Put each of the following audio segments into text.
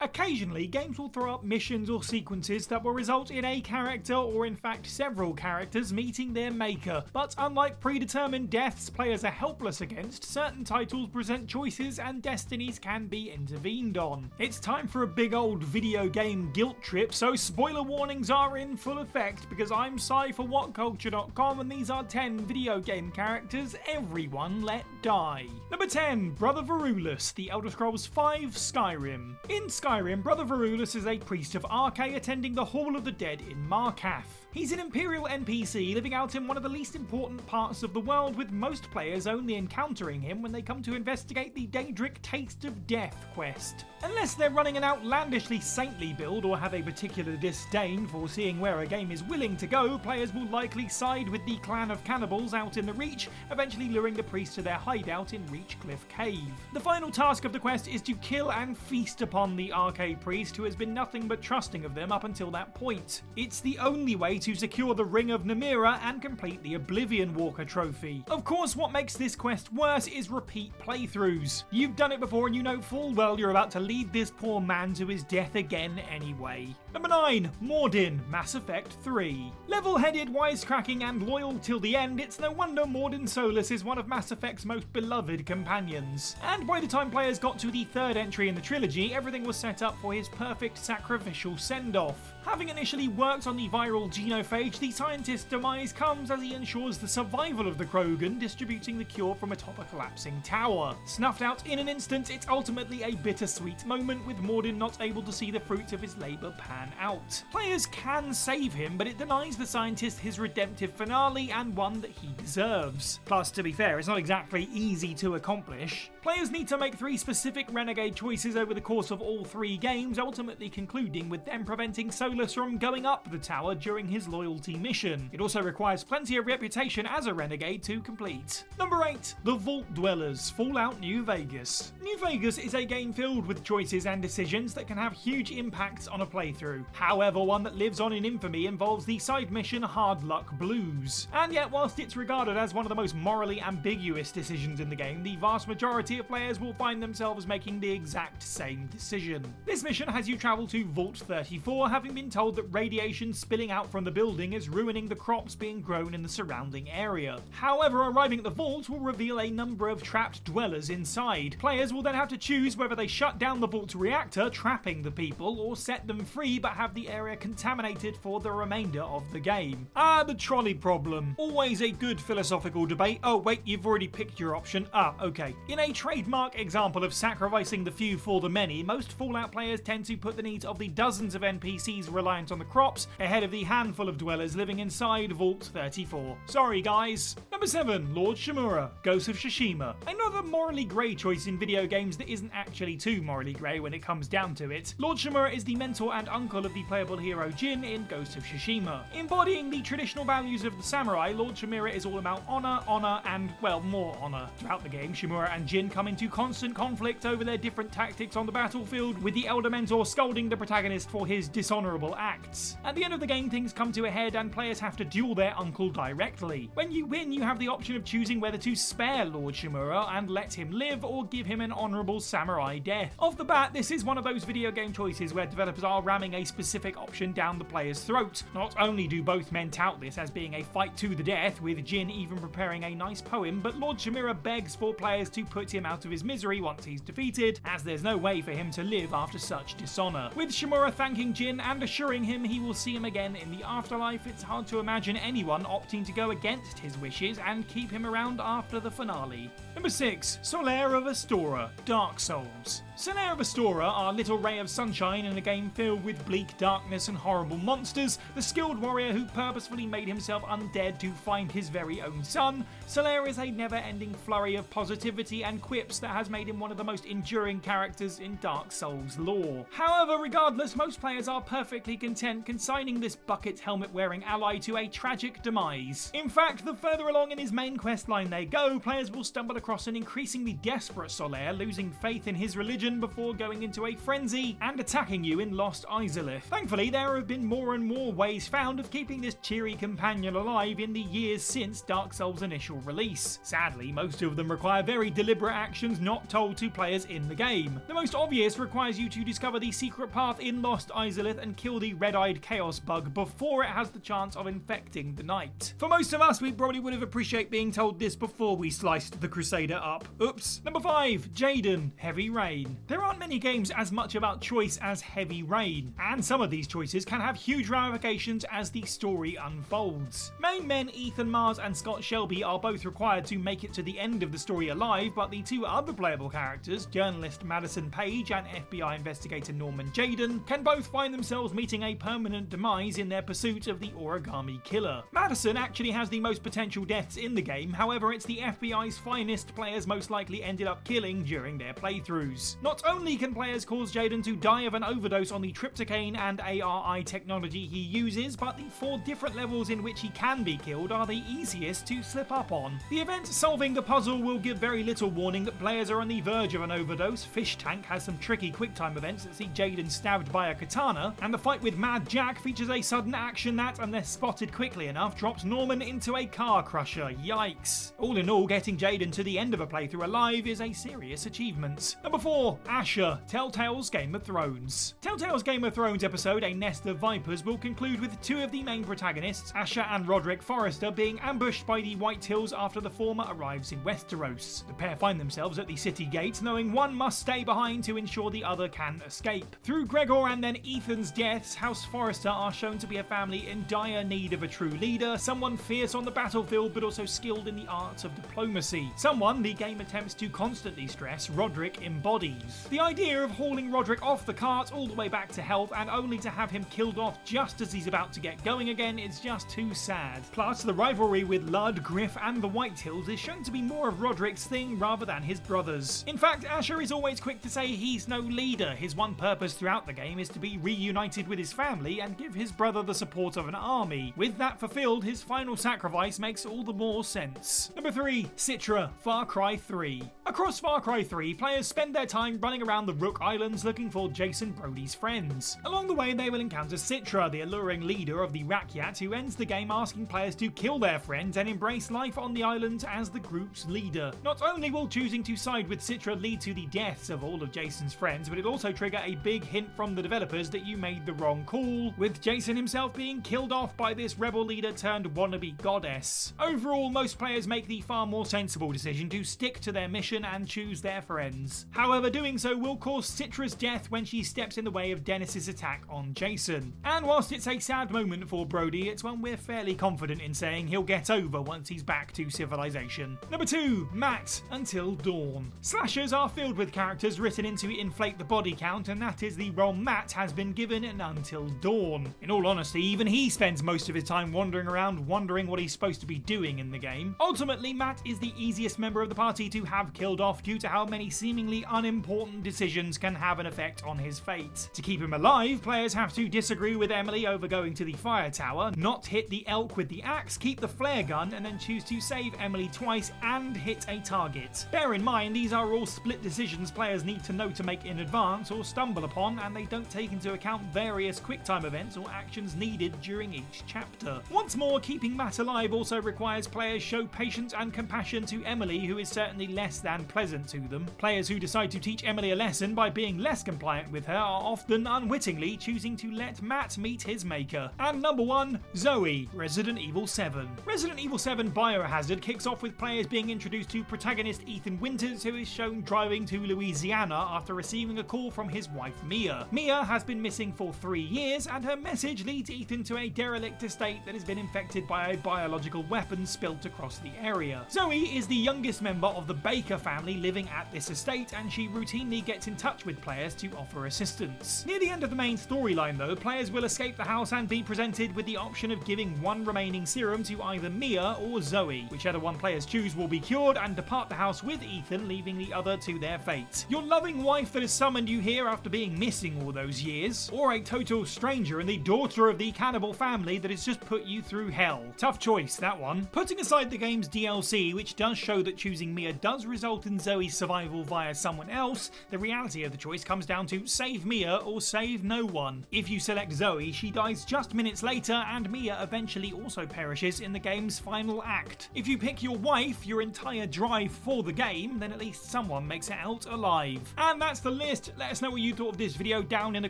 Occasionally, games will throw up missions or sequences that will result in a character, or in fact several characters, meeting their maker. But unlike predetermined deaths players are helpless against, certain titles present choices and destinies can be intervened on. It's time for a big old video game guilt trip, so spoiler warnings are in full effect, because I'm Sai for WhatCulture.com and these are 10 video game characters everyone let die. Number 10. Brother Varulus, The Elder Scrolls V Skyrim. In Skyrim, Brother Varulus is a priest of Arkay attending the Hall of the Dead in Markath. He's an Imperial NPC living out in one of the least important parts of the world, with most players only encountering him when they come to investigate the Daedric Taste of Death quest. Unless they're running an outlandishly saintly build or have a particular disdain for seeing where a game is willing to go, players will likely side with the clan of cannibals out in the Reach, eventually luring the priest to their hideout in Reachcliff Cave. The final task of the quest is to kill and feast upon the Arkay priest, who has been nothing but trusting of them up until that point. It's the only way to secure the Ring of Namira and complete the Oblivion Walker trophy. Of course, what makes this quest worse is repeat playthroughs. You've done it before and you know full well you're about to lead this poor man to his death again anyway. Number 9. Mordin, Mass Effect 3. Level-headed, wisecracking and loyal till the end, it's no wonder Mordin Solus is one of Mass Effect's most beloved companions. And by the time players got to the third entry in the trilogy, everything was set up for his perfect sacrificial send-off. Having initially worked on the viral genophage, the scientist's demise comes as he ensures the survival of the Krogan, distributing the cure from atop a collapsing tower. Snuffed out in an instant, it's ultimately a bittersweet moment, with Mordin not able to see the fruits of his labour pan out. Players can save him, but it denies the scientist his redemptive finale, and one that he deserves. Plus, to be fair, it's not exactly easy to accomplish. Players need to make 3 specific renegade choices over the course of all 3 games, ultimately concluding with them preventing Solus from going up the tower during his loyalty mission. It also requires plenty of reputation as a renegade to complete. Number 8. The Vault Dwellers, Fallout New Vegas. New Vegas is a game filled with choices and decisions that can have huge impacts on a playthrough. However, one that lives on in infamy involves the side mission Hard Luck Blues. And yet, whilst it's regarded as one of the most morally ambiguous decisions in the game, the vast majority of players will find themselves making the exact same decision. This mission has you travel to Vault 34, having been told that radiation spilling out from the building is ruining the crops being grown in the surrounding area. However, arriving at the vault will reveal a number of trapped dwellers inside. Players will then have to choose whether they shut down the vault's reactor, trapping the people, or set them free but have the area contaminated for the remainder of the game. The trolley problem. Always a good philosophical debate. Oh wait, you've already picked your option. Okay. In a trademark example of sacrificing the few for the many, most Fallout players tend to put the needs of the dozens of NPCs reliant on the crops ahead of the handful of dwellers living inside Vault 34. Sorry guys. Number 7. Lord Shimura, Ghost of Tsushima. Another morally grey choice in video games that isn't actually too morally grey when it comes down to it. Lord Shimura is the mentor and uncle of the playable hero Jin in Ghost of Tsushima. Embodying the traditional values of the samurai, Lord Shimura is all about honour, and, well, more honour. Throughout the game, Shimura and Jin come into constant conflict over their different tactics on the battlefield, with the elder mentor scolding the protagonist for his dishonourable acts. At the end of the game, things come to a head and players have to duel their uncle directly. When you win, you have the option of choosing whether to spare Lord Shimura and let him live, or give him an honourable samurai death. Off the bat, this is one of those video game choices where developers are ramming a specific option down the player's throat. Not only do both men tout this as being a fight to the death, with Jin even preparing a nice poem, but Lord Shimura begs for players to put him out of his misery once he's defeated, as there's no way for him to live after such dishonour. With Shimura thanking Jin and assuring him he will see him again in the afterlife, it's hard to imagine anyone opting to go against his wishes and keep him around after the finale. Number 6. Solaire of Astora, Dark Souls. Solaire of Astora, our little ray of sunshine in a game filled with bleak darkness and horrible monsters, the skilled warrior who purposefully made himself undead to find his very own son, Solaire is a never-ending flurry of positivity and quips that has made him one of the most enduring characters in Dark Souls lore. However, regardless, most players are perfectly content consigning this bucket helmet-wearing ally to a tragic demise. In fact, the further along in his main questline they go, players will stumble across an increasingly desperate Solaire, losing faith in his religion before going into a frenzy and attacking you in Lost Izalith. Thankfully, there have been more and more ways found of keeping this cheery companion alive in the years since Dark Souls' initial release. Sadly, most of them require very deliberate actions not told to players in the game. The most obvious requires requires you to discover the secret path in Lost Izalith and kill the red-eyed chaos bug before it has the chance of infecting the knight. For most of us, we probably would have appreciated being told this before we sliced the Crusader up. Oops. Number 5, Jaden, Heavy Rain. There aren't many games as much about choice as Heavy Rain, and some of these choices can have huge ramifications as the story unfolds. Main men Ethan Mars and Scott Shelby are both required to make it to the end of the story alive, but the two other playable characters, journalist Madison Page and FBI investigator Norman Jaden, can both find themselves meeting a permanent demise in their pursuit of the origami killer. Madison actually has the most potential deaths in the game, however it's the FBI's finest players most likely ended up killing during their playthroughs. Not only can players cause Jaden to die of an overdose on the tryptocane and ARI technology he uses, but the 4 different levels in which he can be killed are the easiest to slip up on. The event solving the puzzle will give very little warning that players are on the verge of an overdose. Fish Tank has some tricky quicktime events that see Jaden stabbed by a katana, and the fight with Mad Jack features a sudden action that, unless spotted quickly enough, drops Norman into a car crusher. Yikes. All in all, getting Jaden to the end of a playthrough alive is a serious achievement. Number 4, Asher, Telltale's Game of Thrones. Telltale's Game of Thrones episode, A Nest of Vipers, will conclude with 2 of the main protagonists, Asher and Roderick Forrester, being ambushed by the White Hills after the former arrives in Westeros. The pair find themselves at the city gate, knowing one must stay behind to ensure the other can escape. Through Gregor and then Ethan's deaths, House Forrester are shown to be a family in dire need of a true leader, someone fierce on the battlefield but also skilled in the arts of diplomacy. Someone the game attempts to constantly stress Roderick embodies. The idea of hauling Roderick off the cart all the way back to health and only to have him killed off just as he's about to get going again is just too sad. Plus, the rivalry with Ludd, Griff and the White Hills is shown to be more of Roderick's thing rather than his brother's. In fact, Asher is always quick to say he's no leader. His one purpose throughout the game is to be reunited with his family and give his brother the support of an army. With that fulfilled, his final sacrifice makes all the more sense. Number 3, Citra, Far Cry 3. Across Far Cry 3, players spend their time running around the Rook Islands looking for Jason Brody's friends. Along the way, they will encounter Citra, the alluring leader of the Rakyat, who ends the game asking players to kill their friends and embrace life on the islands as the group's leader. Not only will choosing to side with Citra lead to the deaths of all of Jason's friends, but it'll also trigger a big hint from the developers that you made the wrong call, with Jason himself being killed off by this rebel leader turned wannabe goddess. Overall, most players make the far more sensible decision to stick to their mission and choose their friends. However, doing so will cause Citra's death when she steps in the way of Dennis's attack on Jason. And whilst it's a sad moment for Brody, it's one we're fairly confident in saying he'll get over once he's back to civilization. Number 2, Matt, Until Dawn. Slashers are filled with characters written in to inflate the body count, and that is the role Matt has been given in Until Dawn. In all honesty, even he spends most of his time wandering around wondering what he's supposed to be doing in the game. Ultimately, Matt is the easiest member of the party to have killed off due to how many seemingly unimportant decisions can have an effect on his fate. To keep him alive, players have to disagree with Emily over going to the fire tower, not hit the elk with the axe, keep the flare gun, and then choose to save Emily twice and hit a target. Bear in mind, these are all split decisions players need to know to make in advance or stumble upon, and they don't take into account various quicktime events or actions needed during each chapter. Once more, keeping Matt alive also requires players show patience and compassion to Emily, who is certainly less than pleasant to them. Players who decide to teach Emily a lesson by being less compliant with her are often unwittingly choosing to let Matt meet his maker. And number 1, Zoe, Resident Evil 7. Resident Evil 7 Biohazard kicks off with players being introduced to protagonist Ethan Winters, who is shown driving to Louisiana after receiving a call from his wife Mia. Mia has been missing for 3 years, and her message leads Ethan to a derelict estate that has been infected by a biological weapon spilt across the area. Zoe is the youngest member of the Baker family living at this estate, and she routinely gets in touch with players to offer assistance. Near the end of the main storyline though, players will escape the house and be presented with the option of giving one remaining serum to either Mia or Zoe. Whichever one players choose will be cured and depart the house with Ethan, leaving the other to their fate. Your loving wife that has summoned you here after being missing all those years, or a total stranger and the daughter of the cannibal family that has just put you through hell. Tough choice, that one. Putting aside the game's DLC, which does show that choosing Mia does result result in Zoe's survival via someone else, the reality of the choice comes down to save Mia or save no one. If you select Zoe, she dies just minutes later, and Mia eventually also perishes in the game's final act. If you pick your wife, your entire drive for the game, then at least someone makes it out alive. And that's the list. Let us know what you thought of this video down in the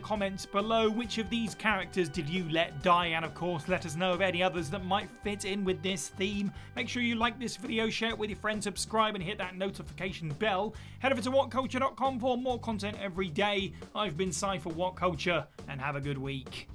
comments below. Which of these characters did you let die? And of course, let us know of any others that might fit in with this theme. Make sure you like this video, share it with your friends, subscribe and hit that notification bell. Head over to whatculture.com for more content every day. I've been Cy for What Culture, and have a good week.